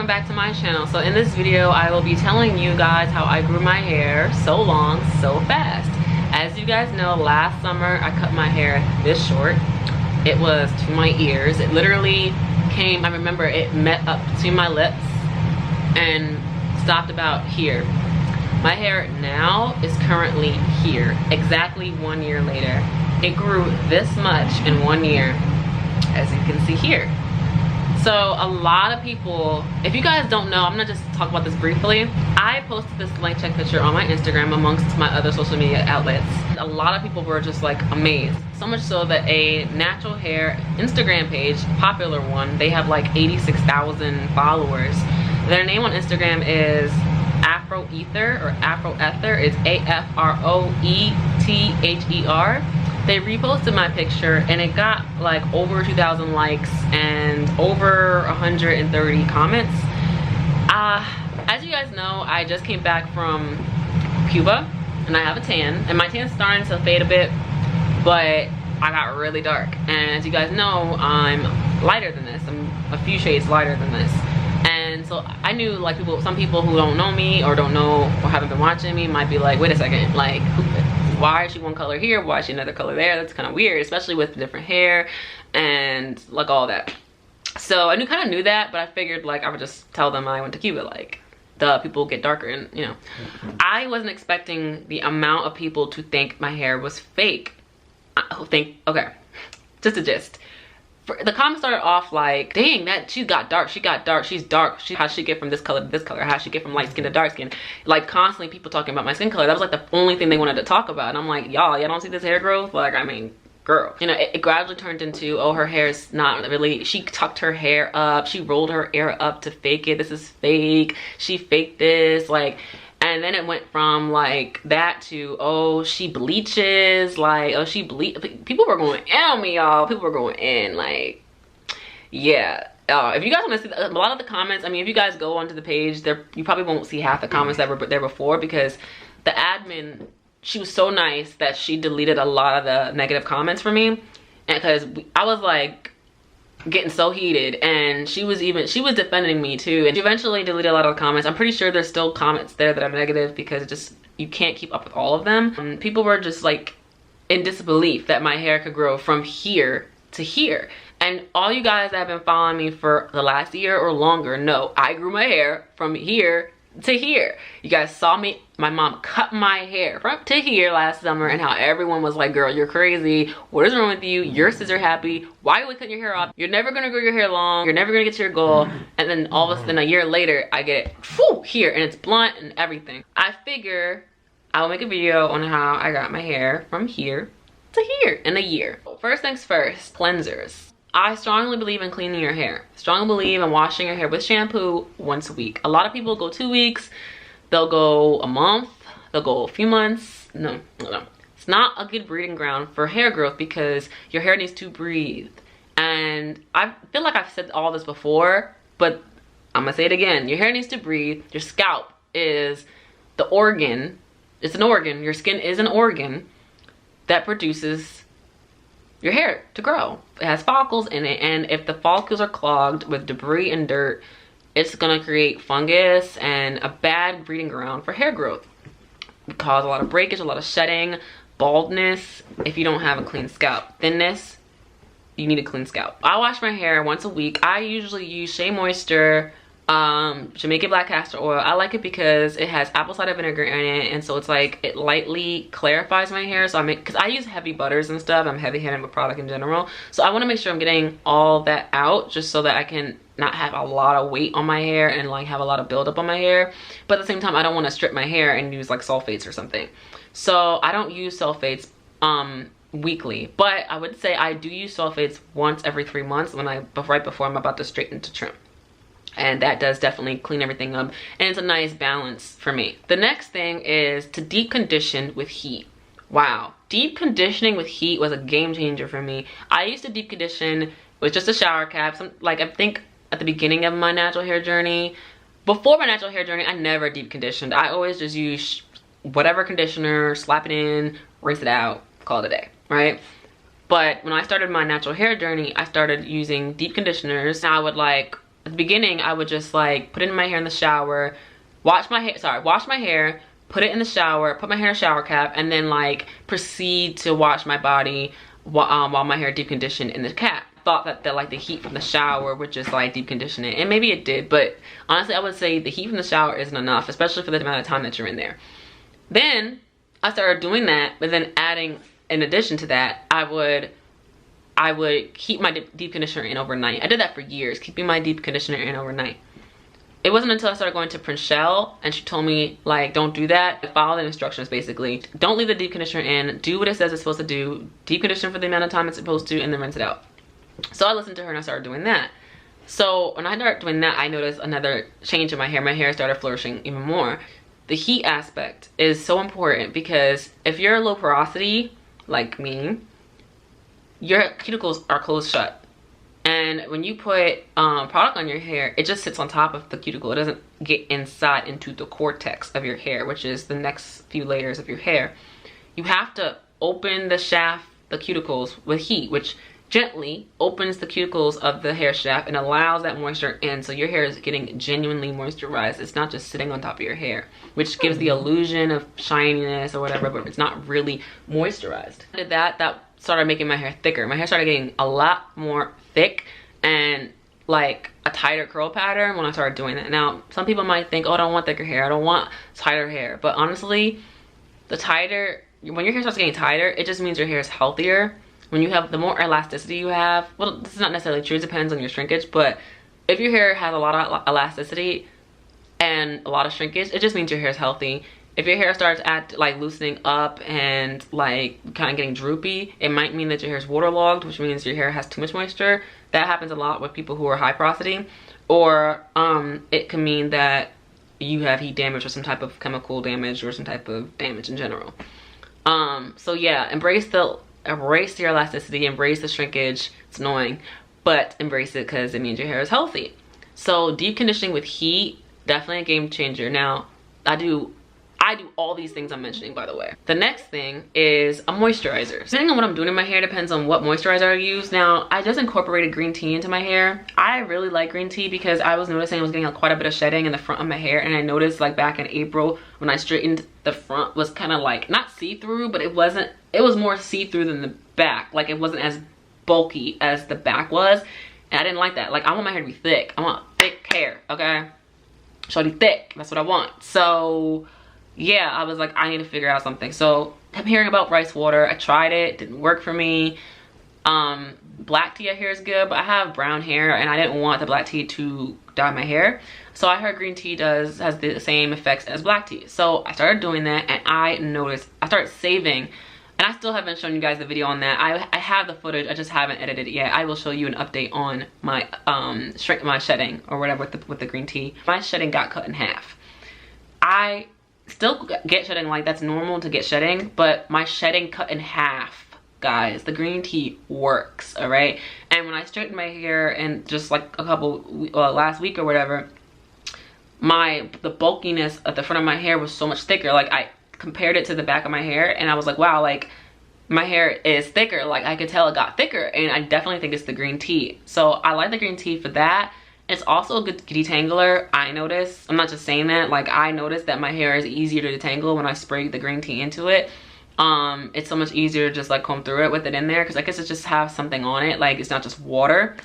welcome back to my channel. So in this video I will be telling you guys how I grew my hair so long so fast. As you guys know, last summer I cut my hair this short. It was to my ears. It literally came, I remember it met up between my lips and stopped about here. My hair now is currently here, exactly 1 year later. It grew this much in 1 year, as you can see here. So a lot of people, if you guys don't know, I'm gonna just talk about this briefly. I posted this blank check picture on my Instagram amongst my other social media outlets. A lot of people were just like amazed. So much so that a natural hair Instagram page, popular one, they have like 86,000 followers. Their name on Instagram is Afroether or Afroether. It's AFROETHER. They reposted my picture and it got like over 2,000 likes and over 130 comments. As you guys know, I just came back from Cuba and I have a tan, and my tan's starting to fade a bit, but I got really dark. And as you guys know, I'm lighter than this. I'm a few shades lighter than this. And so I knew like some people who don't know me or don't know or haven't been watching me might be like, wait a second, like why is she one color here? Why is she another color there? That's kind of weird, especially with different hair and like all that. So I kind of knew that, but I figured like I would just tell them I went to Cuba, like the people get darker, and you know. I wasn't expecting the amount of people to think my hair was fake. Okay, just a gist. The comments started off like, dang, that she got dark, she's dark, how'd she get from this color to this color, how'd she get from light skin to dark skin? Like constantly people talking about my skin color. That was like the only thing they wanted to talk about. And I'm like, y'all don't see this hair growth? Like, I mean, girl. You know, it gradually turned into, oh, her hair is not really, she tucked her hair up, she rolled her hair up to fake it, this is fake, she faked this, like. And then it went from like that to, oh, she bleaches, like, oh, she people were going in on me, y'all. People were going in, like, yeah. If you guys want to see a lot of the comments, I mean, if you guys go onto the page, you probably won't see half the comments that were there before, because the admin, she was so nice that she deleted a lot of the negative comments for me. And because I was like getting so heated, and she was defending me too, and she eventually deleted a lot of the comments. I'm pretty sure there's still comments there that are negative because you can't keep up with all of them. And people were just like in disbelief that my hair could grow from here to here. And all you guys that have been following me for the last year or longer know I grew my hair from here to here. You guys saw me, my mom cut my hair from to here last summer, and how everyone was like, girl, you're crazy, what is wrong with you, your sister happy, why are we cutting your hair off, you're never gonna grow your hair long, you're never gonna get to your goal. And then all of a sudden a year later I get it here, and it's blunt and everything. I figure I'll make a video on how I got my hair from here to here in a year. First things first, cleansers. I strongly believe in cleaning your hair. Strongly believe in washing your hair with shampoo once a week. A lot of people go 2 weeks, they'll go a month, they'll go a few months. No. It's not a good breeding ground for hair growth, because your hair needs to breathe. And I feel like I've said all this before, but I'm gonna say it again. Your hair needs to breathe. Your scalp is the organ. It's an organ. Your skin is an organ that produces your hair to grow. It has follicles in it, and if the follicles are clogged with debris and dirt, it's gonna create fungus and a bad breeding ground for hair growth. It causes a lot of breakage, a lot of shedding, baldness if you don't have a clean scalp. Thinness, you need a clean scalp. I wash my hair once a week. I usually use Shea Moisture, Jamaican black castor oil. I like it because it has apple cider vinegar in it, and so it's like it lightly clarifies my hair. So because I use heavy butters and stuff, I'm heavy-handed with product in general, so I want to make sure I'm getting all that out, just so that I can not have a lot of weight on my hair and like have a lot of buildup on my hair. But at the same time, I don't want to strip my hair and use like sulfates or something, so I don't use sulfates weekly. But I would say I do use sulfates once every 3 months, right before I'm about to straighten to trim. And that does definitely clean everything up, and it's a nice balance for me. The next thing is to deep condition with heat. Wow, deep conditioning with heat was a game changer for me. I used to deep condition with just a shower cap. Like I think at the beginning of my natural hair journey, before my natural hair journey, I never deep conditioned. I always just used whatever conditioner, slap it in, rinse it out, call it a day, right? But when I started my natural hair journey, I started using deep conditioners. Now I would like at the beginning, I would just like put it in my hair in the shower, wash my hair, put it in the shower, put my hair in a shower cap, and then like proceed to wash my body while my hair deep conditioned in the cap. Thought that like the heat from the shower would just like deep condition it, and maybe it did, but honestly I would say the heat from the shower isn't enough, especially for the amount of time that you're in there. Then I started doing that, but then adding, in addition to that, I would keep my deep conditioner in overnight. I did that for years, keeping my deep conditioner in overnight. It wasn't until I started going to Princhelle and she told me like, don't do that. Follow the instructions basically. Don't leave the deep conditioner in. Do what it says it's supposed to do. Deep condition for the amount of time it's supposed to, and then rinse it out. So I listened to her and I started doing that. So when I started doing that, I noticed another change in my hair. My hair started flourishing even more. The heat aspect is so important because if you're low porosity, like me, your cuticles are closed shut. And when you put product on your hair, it just sits on top of the cuticle. It doesn't get inside into the cortex of your hair, which is the next few layers of your hair. You have to open the shaft, the cuticles, with heat, which gently opens the cuticles of the hair shaft and allows that moisture in, so your hair is getting genuinely moisturized. It's not just sitting on top of your hair, which gives the illusion of shininess or whatever, but it's not really moisturized. I did that. That started making my hair thicker. My hair started getting a lot more thick and like a tighter curl pattern when I started doing that. Now, some people might think, oh, I don't want thicker hair, I don't want tighter hair. But honestly, when your hair starts getting tighter, it just means your hair is healthier. When you have, the more elasticity you have, well, this is not necessarily true, it depends on your shrinkage, but if your hair has a lot of elasticity and a lot of shrinkage, it just means your hair is healthy. If your hair starts like loosening up and like kind of getting droopy, it might mean that your hair is waterlogged, which means your hair has too much moisture. That happens a lot with people who are high porosity. Or it can mean that you have heat damage or some type of chemical damage or some type of damage in general. So yeah, embrace your elasticity, embrace the shrinkage. It's annoying, but embrace it because it means your hair is healthy. So deep conditioning with heat, definitely a game changer. Now, I do all these things I'm mentioning, by the way. The next thing is a moisturizer. Depending on what I'm doing in my hair depends on what moisturizer I use. Now, I just incorporated green tea into my hair. I really like green tea because I was noticing I was getting quite a bit of shedding in the front of my hair, and I noticed like back in April when I straightened, the front was kind of like, not see-through, but it was more see-through than the back. Like it wasn't as bulky as the back was, and I didn't like that. Like I want my hair to be thick. I want thick hair, okay? Shorty thick, that's what I want. So yeah, I was like, I need to figure out something. So I'm hearing about rice water. I tried it, didn't work for me. Black tea I hear is good, but I have brown hair and I didn't want the black tea to dye my hair. So I heard green tea has the same effects as black tea. So I started doing that, and I noticed, I started saving, and I still haven't shown you guys the video on that. I have the footage, I just haven't edited it yet. I will show you an update on my my shedding or whatever with the green tea. My shedding got cut in half. I still get shedding, like that's normal to get shedding, but my shedding cut in half, guys. The green tea works, all right? And when I straightened my hair and just like a couple last week or whatever, the bulkiness at the front of my hair was so much thicker. Like I compared it to the back of my hair and I was like, wow, like my hair is thicker. Like I could tell it got thicker, and I definitely think it's the green tea. So I like the green tea for that. It's also a good detangler. I noticed, I'm not just saying that, like I noticed that my hair is easier to detangle when I spray the green tea into it. It's so much easier to just like comb through it with it in there, because I guess it just has something on it, like it's not just water.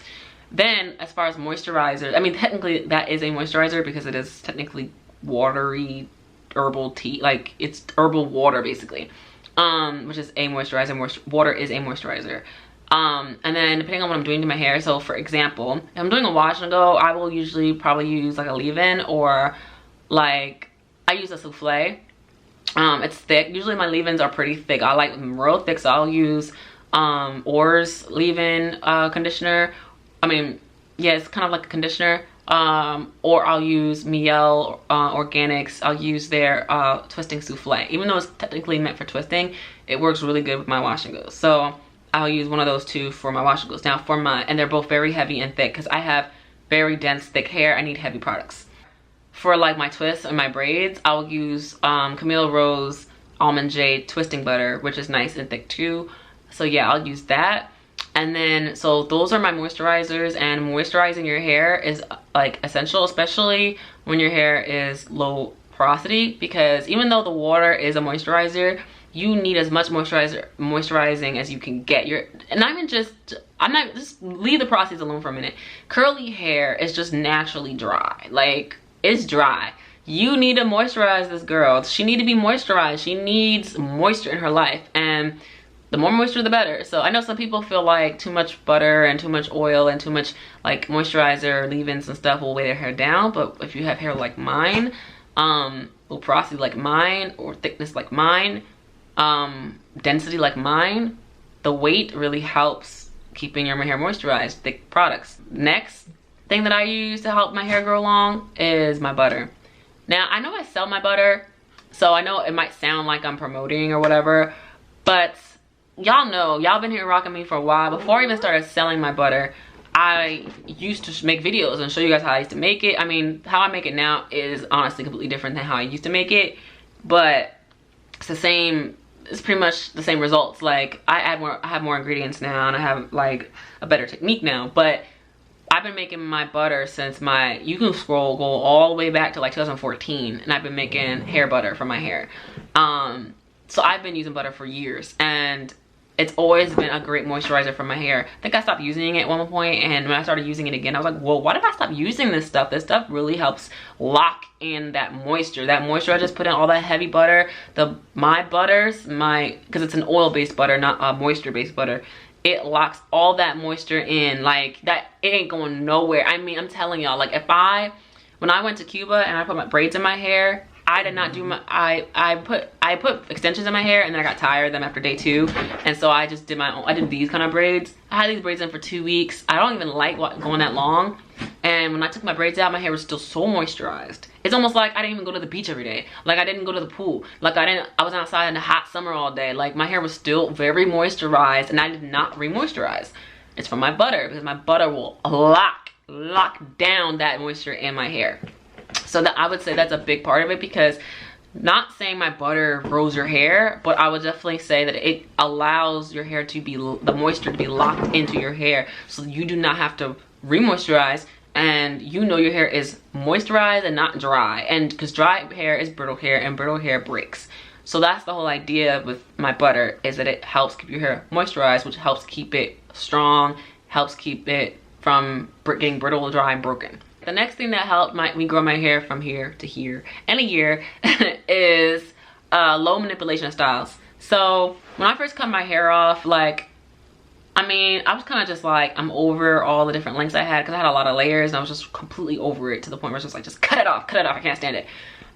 Then as far as moisturizer, I mean technically that is a moisturizer because it is technically watery herbal tea, like it's herbal water basically, which is a moisturizer. Water is a moisturizer. And then depending on what I'm doing to my hair, so for example, if I'm doing a wash and go, I will usually probably use like a leave-in, or like I use a souffle. It's thick. Usually my leave-ins are pretty thick. I like them real thick, so I'll use Or's leave-in conditioner. I mean, yeah, it's kind of like a conditioner. Or I'll use Miele Organics. I'll use their twisting souffle. Even though it's technically meant for twisting, it works really good with my wash and goes. So I'll use one of those two for my wash and goes. Now and they're both very heavy and thick because I have very dense, thick hair. I need heavy products. For like my twists and my braids, I'll use Camille Rose Almond Jade twisting butter, which is nice and thick too. So yeah, I'll use that. And then, so those are my moisturizers, and moisturizing your hair is like essential, especially when your hair is low porosity, because even though the water is a moisturizer, you need as much moisturizing as you can get. Just leave the porosities alone for a minute. Curly hair is just naturally dry. Like, it's dry. You need to moisturize this girl. She needs to be moisturized. She needs moisture in her life, and the more moisture the better. So I know some people feel like too much butter and too much oil and too much like moisturizer, leave-ins and stuff will weigh their hair down. But if you have hair like mine, low porosity like mine, or thickness like mine, density like mine, the weight really helps keeping your hair moisturized. Thick products. Next thing that I use to help my hair grow long is my butter. Now I know I sell my butter, so I know it might sound like I'm promoting or whatever, but y'all know, y'all been here rocking me for a while. Before I even started selling my butter, I used to make videos and show you guys how I used to make it. I mean, how I make it now is honestly completely different than how I used to make it, but it's the same. It's pretty much the same results. Like, I have more ingredients now, and I have like a better technique now. But I've been making my butter since you can go all the way back to like 2014, and I've been making hair butter for my hair. So I've been using butter for years, and it's always been a great moisturizer for my hair. I think I stopped using it at one point, and when I started using it again, I was like, whoa, why did I stop using this stuff? This stuff really helps lock in that moisture. That moisture, I just put in all that heavy butter. My butters, because it's an oil-based butter, not a moisture-based butter, it locks all that moisture in. Like, that, it ain't going nowhere. I mean, I'm telling y'all, like, when I went to Cuba and I put my braids in my hair, I did not do my, I put extensions in my hair, and then I got tired of them after day 2. And so I just did my own, I did these kind of braids. I had these braids in for 2 weeks. I don't even like going that long. And when I took my braids out, my hair was still so moisturized. It's almost like I didn't even go to the beach every day. Like, I didn't go to the pool. Like, I was outside in the hot summer all day. Like, my hair was still very moisturized, and I did not re-moisturize. It's from my butter, because my butter will lock down that moisture in my hair. So that, I would say that's a big part of it, because not saying my butter grows your hair, but I would definitely say that it allows your hair to be, the moisture to be locked into your hair, so you do not have to re-moisturize, and you know your hair is moisturized and not dry. And because dry hair is brittle hair, and brittle hair breaks. So that's the whole idea with my butter, is that it helps keep your hair moisturized, which helps keep it strong, helps keep it from getting brittle, dry, and broken. The next thing that helped me grow my hair from here to here in a year is low manipulation styles. So when I first cut my hair off, like, I mean, I was kind of just like, I'm over all the different lengths I had, because I had a lot of layers, and I was just completely over it, to the point where I was just like, just cut it off, I can't stand it.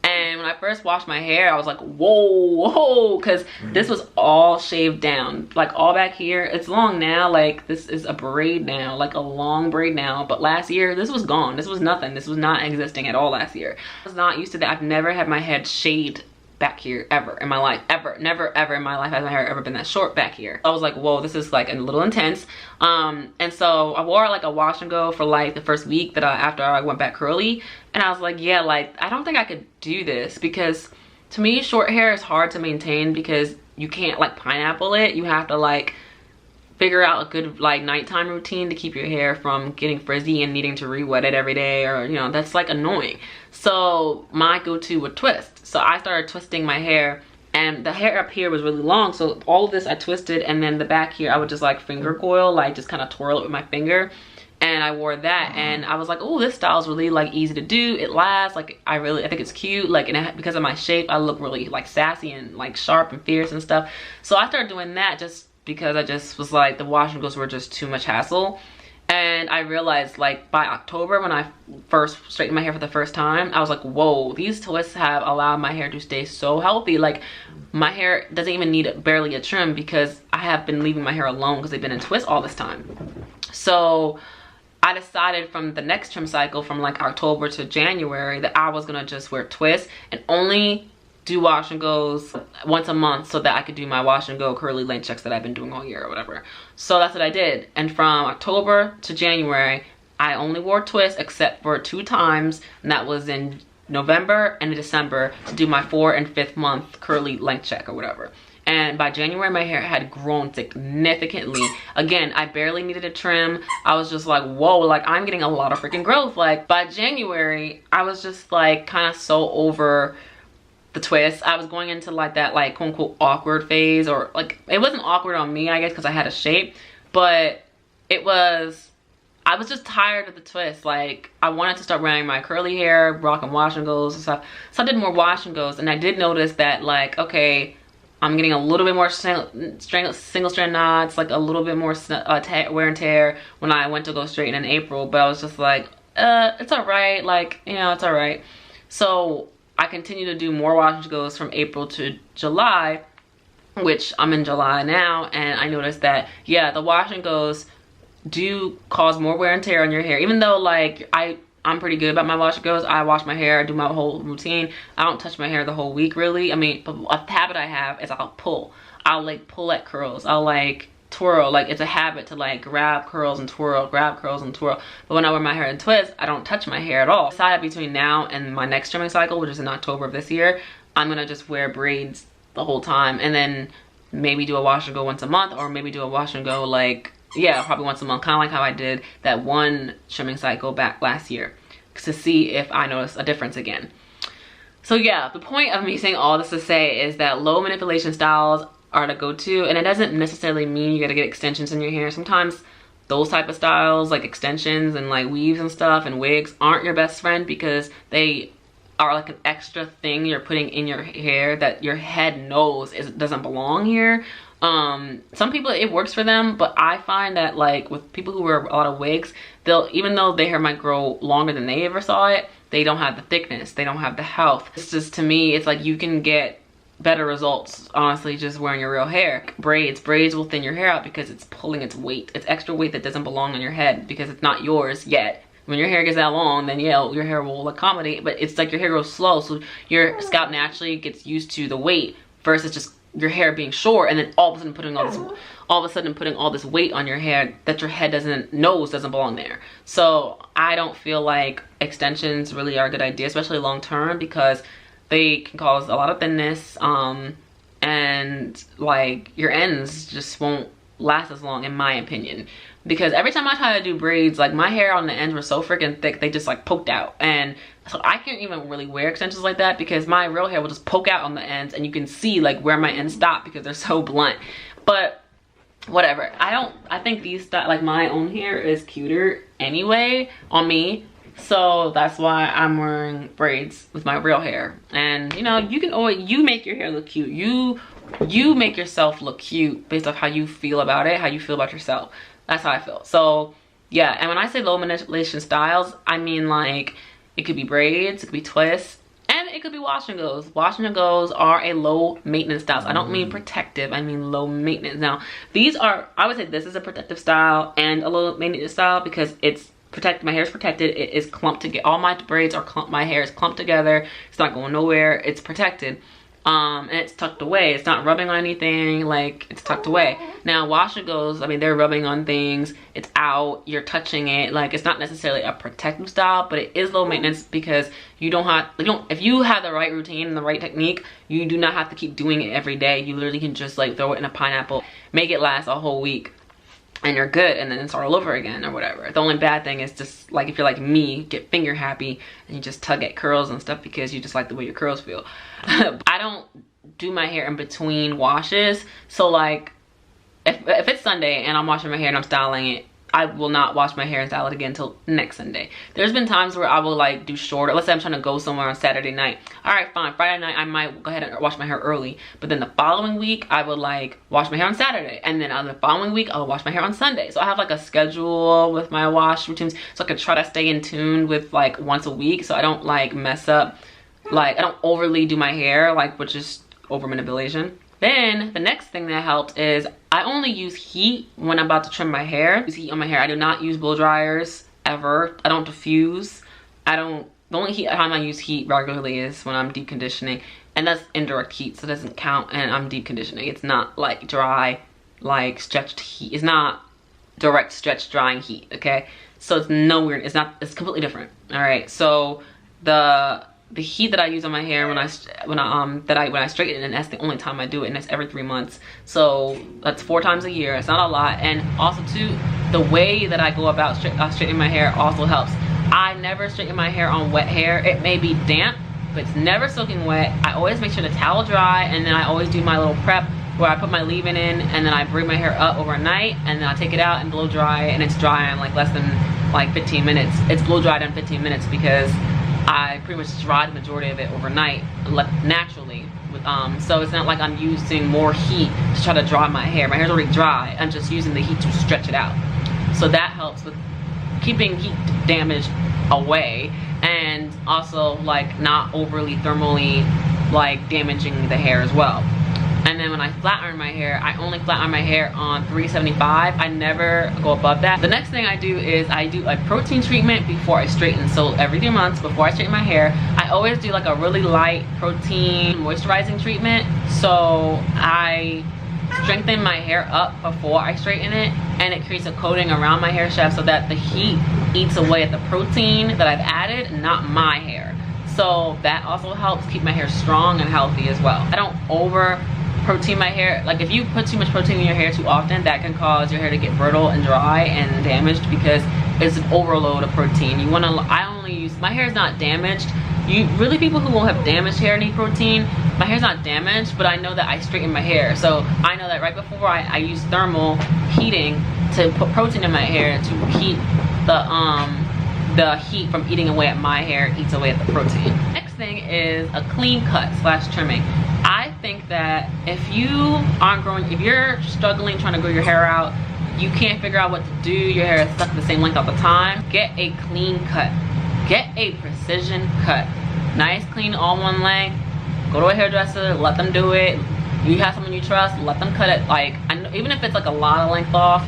And when I first washed my hair, I was like, whoa, because this was all shaved down, like all back here. It's long now, like this is a braid now, like a long braid now. But last year, this was gone. This was nothing. This was not existing at all last year. I was not used to that. I've never had my head shaved back here ever in my life, ever. Never ever in my life has my hair ever been that short back here. I was like, whoa, this is like a little intense. And so I wore like a wash and go for like the first week that after I went back curly, and I was like, yeah, like I don't think I could do this, because to me short hair is hard to maintain, because you can't like pineapple it. You have to like figure out a good like nighttime routine to keep your hair from getting frizzy and needing to re-wet it every day, or you know, that's like annoying. So my go-to would twist. So I started twisting my hair, and the hair up here was really long, so all of this I twisted, and then the back here I would just like finger coil, like just kind of twirl it with my finger, and I wore that. And I was like, oh, this style is really like easy to do, it lasts, like I think it's cute, like, and because of my shape I look really like sassy and like sharp and fierce and stuff. So I started doing that just because I just was like, the wash and goes were just too much hassle. And I realized like by October, when I first straightened my hair for the first time, I was like, whoa, these twists have allowed my hair to stay so healthy. Like my hair doesn't even need barely a trim, because I have been leaving my hair alone because they've been in twists all this time. So I decided from the next trim cycle, from like October to January, that I was gonna just wear twists and only do wash and goes once a month, so that I could do my wash and go curly length checks that I've been doing all year or whatever. So that's what I did. And from October to January, I only wore twists except for 2 times, and that was in November and in December, to do my 4th and 5th month curly length check or whatever. and by January my hair had grown significantly. Again, I barely needed a trim. I was just like, whoa, like I'm getting a lot of freaking growth. Like by January I was just like kind of so over the twist. I was going into like that like quote unquote awkward phase, or like it wasn't awkward on me I guess because I had a shape, but it was, I was just tired of the twist. Like I wanted to start wearing my curly hair, rocking wash and goes and stuff. So I did more wash and goes, and I did notice that like, okay, I'm getting a little bit more single strand knots, like a little bit more wear and tear when I went to go straighten in April. But I was just like, it's all right. Like, you know, it's all right. So I continue to do more wash and goes from April to July, which I'm in July now. And I noticed that, yeah, the wash and goes do cause more wear and tear on your hair. Even though like I'm pretty good about my wash and goes. I wash my hair, I do my whole routine. I don't touch my hair the whole week really. I mean, but a habit I have is I'll pull. I'll like pull at curls. I'll like twirl. Like it's a habit to like grab curls and twirl, grab curls and twirl. But when I wear my hair in twists, I don't touch my hair at all. Decided between now and my next trimming cycle, which is in October of this year, I'm gonna just wear braids the whole time, and then maybe do a wash and go once a month, or maybe do a wash and go like, yeah, probably once a month, kind of like how I did that one trimming cycle back last year, to see if I notice a difference again. So yeah, the point of me saying all this to say is that low manipulation styles are the go-to, and it doesn't necessarily mean you gotta get extensions in your hair. Sometimes those type of styles, like extensions and like weaves and stuff and wigs, aren't your best friend because they are like an extra thing you're putting in your hair that your head knows doesn't belong here. Some people it works for them, but I find that like with people who wear a lot of wigs, they'll, even though their hair might grow longer than they ever saw it, they don't have the thickness, they don't have the health. It's just, to me, it's like you can get better results honestly just wearing your real hair. Braids will thin your hair out because it's pulling its weight. It's extra weight that doesn't belong on your head because it's not yours yet. When your hair gets that long, then yeah, your hair will accommodate, but it's like your hair grows slow, so your scalp naturally gets used to the weight versus just your hair being short, and then all of a sudden putting all this weight on your hair that your head doesn't belong there. So I don't feel like extensions really are a good idea, especially long term, because they can cause a lot of thinness, and like your ends just won't last as long, in my opinion. Because every time I try to do braids, like my hair on the ends were so freaking thick, they just like poked out. And so I can't even really wear extensions like that because my real hair will just poke out on the ends, and you can see like where my ends stop because they're so blunt. But whatever, I think these like my own hair is cuter anyway on me. So that's why I'm wearing braids with my real hair. And you know, you can always, you make your hair look cute. You make yourself look cute based off how you feel about it, how you feel about yourself. That's how I feel. So yeah, and when I say low manipulation styles, I mean like it could be braids, it could be twists, and it could be wash and goes. Wash and goes are a low maintenance style. So I don't mean protective, I mean low maintenance. Now these are, I would say this is a protective style and a low maintenance style because it's protected. My hair is protected. It is clumped together. All my braids are clumped. My hair is clumped together. It's not going nowhere. It's protected. And it's tucked away. It's not rubbing on anything, like it's tucked away. Now wash and goes, I mean, they're rubbing on things, it's out, you're touching it. Like it's not necessarily a protective style, but it is low maintenance because if you have the right routine and the right technique, you do not have to keep doing it every day. You literally can just like throw it in a pineapple, make it last a whole week, and you're good, and then start all over again or whatever. The only bad thing is just like if you're like me, get finger happy and you just tug at curls and stuff because you just like the way your curls feel. I don't do my hair in between washes, so like if it's Sunday and I'm washing my hair and I'm styling it, I will not wash my hair and style it again until next Sunday. There's been times where I will like do shorter. Let's say I'm trying to go somewhere on Saturday night. All right, fine. Friday night, I might go ahead and wash my hair early. But then the following week, I would like wash my hair on Saturday. And then on the following week, I'll wash my hair on Sunday. So I have like a schedule with my wash routines. So I can try to stay in tune with like once a week. So I don't like mess up. Like I don't overly do my hair, like which is over manipulation. Then the next thing that helped is I only use heat when I'm about to trim my hair. I use heat on my hair. I do not use blow dryers ever. I don't diffuse. The only time I use heat regularly is when I'm deep conditioning, and that's indirect heat, so it doesn't count. And I'm deep conditioning. It's not like dry, like stretched heat. It's not direct stretch drying heat. Okay, so it's no weird. It's completely different. All right, so the the heat that I use on my hair when I straighten it, and that's the only time I do it, and that's every 3 months. So that's 4 times a year. It's not a lot. And also too, the way that I go about straightening my hair also helps. I never straighten my hair on wet hair. It may be damp, but it's never soaking wet. I always make sure the towel dry, and then I always do my little prep where I put my leave-in in, and then I bring my hair up overnight, and then I take it out and blow dry, and it's dry in like less than like 15 minutes. It's blow dried in 15 minutes because I pretty much dry the majority of it overnight naturally. So it's not like I'm using more heat to try to dry my hair. My hair's already dry. I'm just using the heat to stretch it out. So that helps with keeping heat damage away, and also like not overly thermally like damaging the hair as well. And then when I flat iron my hair, I only flat iron my hair on 375. I never go above that. The next thing I do is I do a protein treatment before I straighten. So every 3 months before I straighten my hair, I always do like a really light protein moisturizing treatment. So I strengthen my hair up before I straighten it, and it creates a coating around my hair shaft so that the heat eats away at the protein that I've added, not my hair. So that also helps keep my hair strong and healthy as well. I don't over protein my hair. Like if you put too much protein in your hair too often, that can cause your hair to get brittle and dry and damaged because it's an overload of protein. You want to, I only use, my hair is not damaged. People who won't have damaged hair need protein. My hair's not damaged, but I know that I straighten my hair. So I know that right before I use thermal heating to put protein in my hair to heat the heat from eating away at my hair, eats away at the protein. Next thing is a clean cut / trimming. I think that if you're struggling trying to grow your hair out, you can't figure out what to do, your hair is stuck the same length all the time, get a clean cut. Get a precision cut. Nice, clean, all one length. Go to a hairdresser, let them do it. You have someone you trust, let them cut it. Like, even if it's like a lot of length off,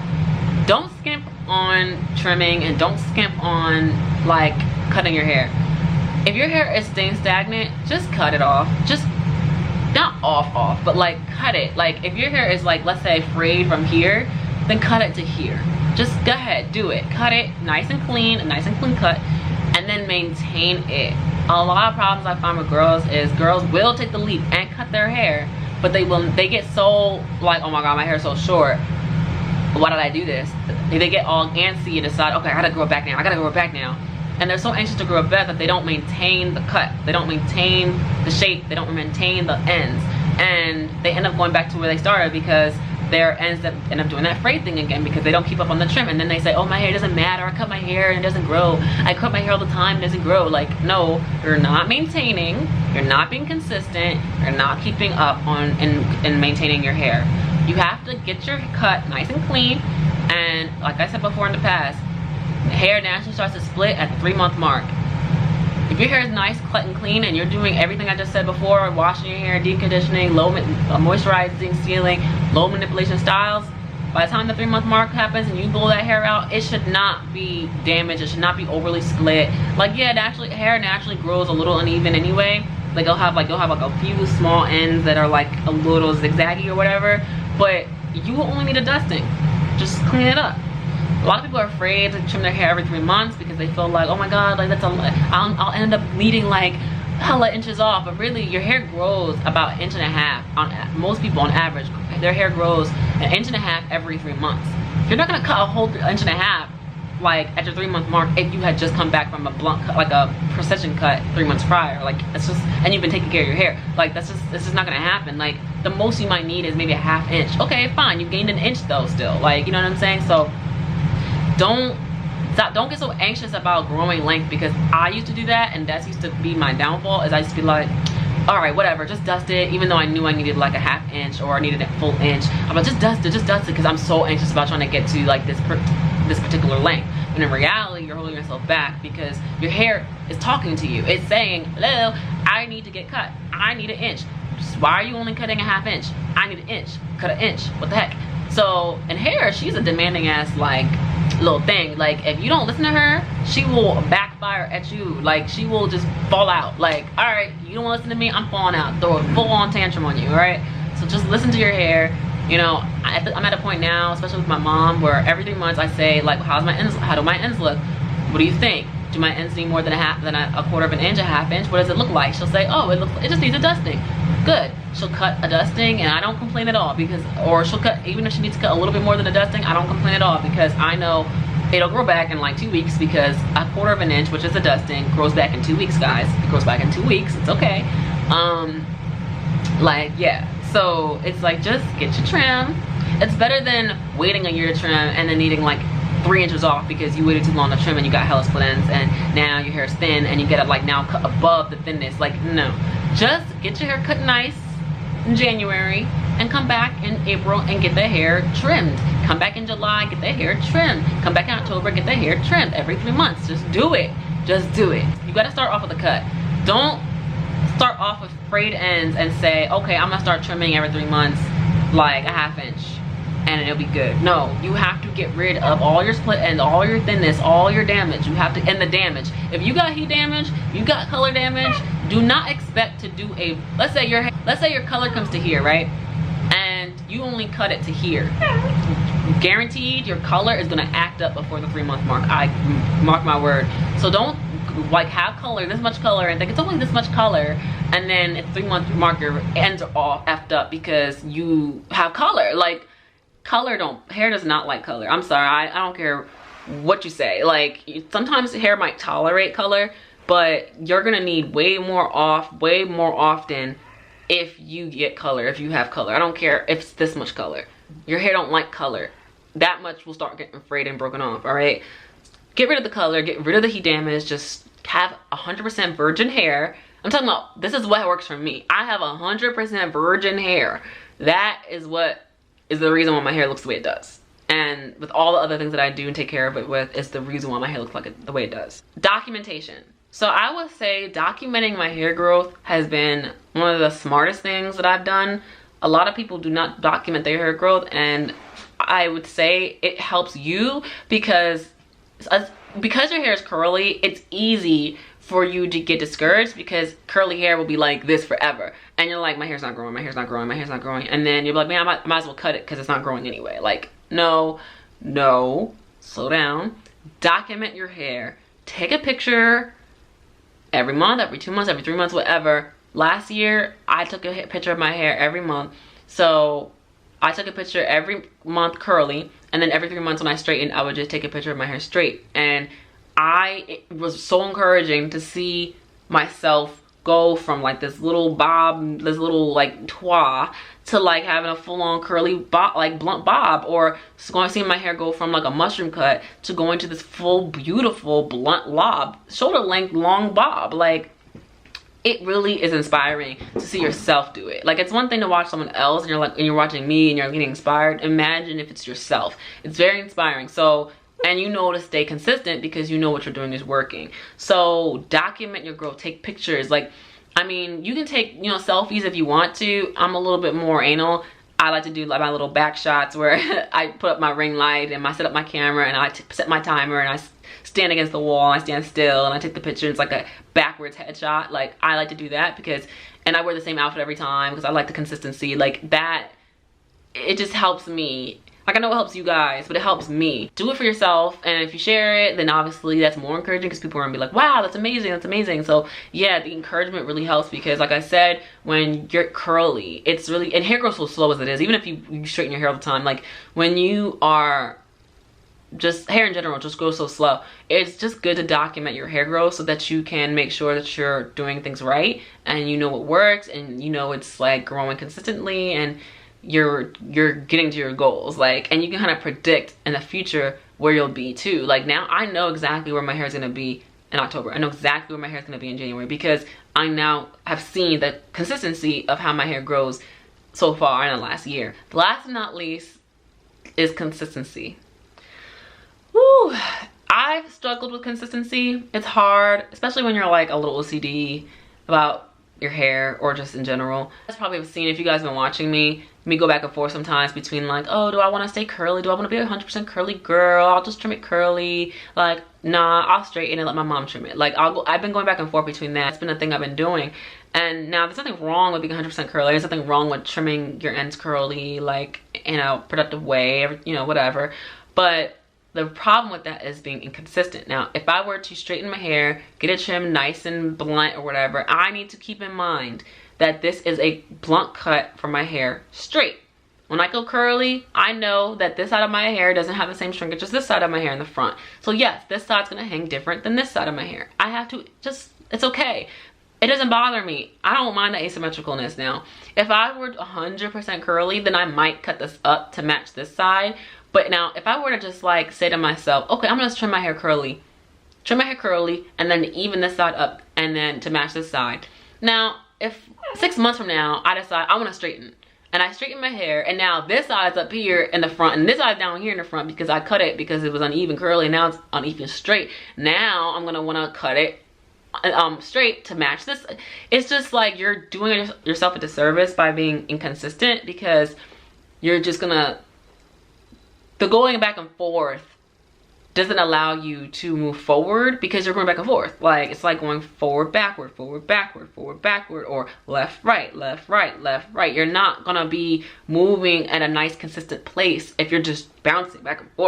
don't skimp on trimming, and don't skimp on like cutting your hair. If your hair is staying stagnant, just cut it off. Just not off, but like cut it. Like if your hair is like, let's say frayed from here, then cut it to here. Just go ahead, do it. Cut it nice and clean, a nice and clean cut, and then maintain it. A lot of problems I find with girls is girls will take the leap and cut their hair, but they get so like, oh my god, my hair is so short, why did I do this? They get all antsy and decide, okay, I gotta grow it back now, I gotta grow it back now. And they're so anxious to grow it back that they don't maintain the cut, they don't maintain the shape, they don't maintain the ends, and they end up going back to where they started because their ends that end up doing that frayed thing again because they don't keep up on the trim. And then they say, oh, my hair doesn't matter, I cut my hair and it doesn't grow, I cut my hair all the time, it doesn't grow. Like, no, you're not maintaining, you're not being consistent, you're not keeping up on and maintaining your hair. You have to get your cut nice and clean, and like I said before in the past, hair naturally starts to split at the 3-month mark. If your hair is nice, cut and clean, and you're doing everything I just said before, washing your hair, deconditioning, moisturizing, sealing, low manipulation styles, by the time the 3-month mark happens and you blow that hair out, it should not be damaged, it should not be overly split. Like, yeah, hair naturally grows a little uneven anyway. Like you'll have like a few small ends that are like a little zigzaggy or whatever, but you will only need a dusting. Just clean it up. A lot of people are afraid to trim their hair every 3 months because they feel like, oh my god, like I'll end up needing like hella inches off. But really, your hair grows about 1.5 inches. On most people, on average, their hair grows 1.5 inches every 3 months. You're not gonna cut a whole 1.5 inches like at your 3-month mark if you had just come back from a blunt cut, like a precision cut 3 months prior. Like it's just, and you've been taking care of your hair. Like this is not gonna happen. Like the most you might need is maybe a 1/2 inch. Okay, fine, you gained 1 inch though still. Like, you know what I'm saying? So don't get so anxious about growing length, because I used to do that, and that used to be my downfall. Is I used to be like, all right, whatever, just dust it, even though I knew I needed like a 1/2 inch or I needed a full inch. I'm like, just dust it, because I'm so anxious about trying to get to like this particular length. And in reality, you're holding yourself back because your hair is talking to you. It's saying, hello, I need to get cut, I need 1 inch. Why are you only cutting a 1/2 inch? I need 1 inch, cut 1 inch, what the heck? So in hair, she's a demanding ass like little thing. Like if you don't listen to her, she will backfire at you. Like she will just fall out. Like, all right, you don't listen to me, I'm falling out. Throw a full-on tantrum on you. All right, so just listen to your hair. You know, I'm at a point now, especially with my mom, where every 3 months I say like, how do my ends look? What do you think? Do my ends need more than a quarter of an inch, a half inch? What does it look like? She'll say, oh, it just needs a dusting. Good. She'll cut a dusting and I don't complain at all because, or she'll cut, even if she needs to cut a little bit more than a dusting, I don't complain at all because I know it'll grow back in like 2 weeks because a quarter of an inch, which is a dusting, grows back in 2 weeks, guys. It grows back in 2 weeks. It's okay. Like, yeah. So it's like, just get your trim. It's better than waiting a year to trim and then needing like 3 inches off because you waited too long to trim and you got hella split ends and now your hair is thin and you get it like now cut above the thinness. Like, no. Just get your hair cut nice in January and come back in April and get the hair trimmed. Come back in July, get the hair trimmed. Come back in October, get the hair trimmed every 3 months. Just do it. Just do it. You gotta start off with a cut. Don't start off with frayed ends and say, okay, I'm gonna start trimming every 3 months like a half inch and it'll be good. No, you have to get rid of all your split ends, all your thinness, all your damage. You have to, and the damage. If you got heat damage, you got color damage, do not expect to do a, let's say your color comes to here, right? And you only cut it to here. Guaranteed your color is gonna act up before the 3 month mark. I mark my word. So don't like have color, this much color, and think it's only this much color, and then at 3 month mark your ends are all effed up because you have color. Like, color hair does not like color. I'm sorry, I don't care what you say. Like, sometimes hair might tolerate color, but you're gonna need way more often if you get color, if you have color. I don't care if it's this much color. Your hair don't like color. That much will start getting frayed and broken off, all right? Get rid of the color, get rid of the heat damage, just have 100% virgin hair. I'm talking about, this is what works for me. I have 100% virgin hair. That is what is the reason why my hair looks the way it does. And with all the other things that I do and take care of it with, it's the reason why my hair looks like it, the way it does. Documentation. So I would say documenting my hair growth has been one of the smartest things that I've done. A lot of people do not document their hair growth, and I would say it helps you because your hair is curly, it's easy for you to get discouraged because curly hair will be like this forever. And you're like, my hair's not growing, my hair's not growing, my hair's not growing. And then you're like, man, I might as well cut it because it's not growing anyway. Like, no, slow down. Document your hair. Take a picture every month, every 2 months, every 3 months, whatever. Last year, I took a picture of my hair every month. So I took a picture every month curly, and then every 3 months when I straightened, I would just take a picture of my hair straight. And it was so encouraging to see myself go from like this little bob, this little like tois, to like having a full-on curly bob, like blunt bob, or seeing my hair go from like a mushroom cut to going to this full beautiful blunt lob, shoulder length long bob. Like, it really is inspiring to see yourself do it. Like, it's one thing to watch someone else and you're watching me and you're getting inspired. Imagine if it's yourself. It's very inspiring. So, and you know to stay consistent because you know what you're doing is working. So document your growth, take pictures. Like, I mean, you can take, you know, selfies if you want to. I'm a little bit more anal. I like to do like my little back shots where I put up my ring light and I set up my camera and I set my timer and I stand against the wall, I stand still and I take the picture. It's like a backwards headshot. Like, I like to do that because, and I wear the same outfit every time because I like the consistency. Like, that, it just helps me. Like, I know it helps you guys, but it helps me. Do it for yourself, and if you share it, then obviously that's more encouraging because people are gonna be like, wow, that's amazing, that's amazing. So yeah, the encouragement really helps because, like I said, when you're curly, it's really, and hair grows so slow as it is, even if you straighten your hair all the time, like when you are just, hair in general just grows so slow, it's just good to document your hair growth so that you can make sure that you're doing things right and you know what works and you know it's like growing consistently and you're getting to your goals. Like, and you can kind of predict in the future where you'll be too. Like, now I know exactly where my hair is going to be in October. I know exactly where my hair is going to be in January because I now have seen the consistency of how my hair grows so far in the last year. Last but not least is consistency. Woo! I've struggled with consistency. It's hard, especially when you're like a little OCD about your hair or just in general. That's probably have seen, if you guys have been watching me go back and forth sometimes between like, oh, do I want to stay curly? Do I want to be a 100% curly girl? I'll just trim it curly. Like, nah, I'll straighten and let my mom trim it. Like, I've been going back and forth between that. It's been a thing I've been doing. And now there's nothing wrong with being 100% curly. There's nothing wrong with trimming your ends curly, like, in a productive way, you know, whatever. But the problem with that is being inconsistent. Now, if I were to straighten my hair, get it trimmed nice and blunt or whatever, I need to keep in mind that this is a blunt cut for my hair straight. When I go curly, I know that this side of my hair doesn't have the same shrinkage as this side of my hair in the front. So yes, this side's gonna hang different than this side of my hair. I have to just, it's okay. It doesn't bother me. I don't mind the asymmetricalness now. If I were 100% curly, then I might cut this up to match this side. But now, if I were to just like say to myself, okay, I'm gonna trim my hair curly, and then even this side up, and then to match this side. Now, if 6 months from now, I decide I wanna straighten, and I straighten my hair, and now this side's up here in the front, and this side's down here in the front because I cut it because it was uneven curly, and now it's uneven straight. Now, I'm gonna wanna cut it straight to match this. It's just like you're doing yourself a disservice by being inconsistent, because you're just gonna, the going back and forth doesn't allow you to move forward, because you're going back and forth. Like, it's like going forward, backward, forward, backward, forward, backward, or left, right, left, right, left, right. You're not gonna be moving at a nice consistent place if you're just bouncing back and forth.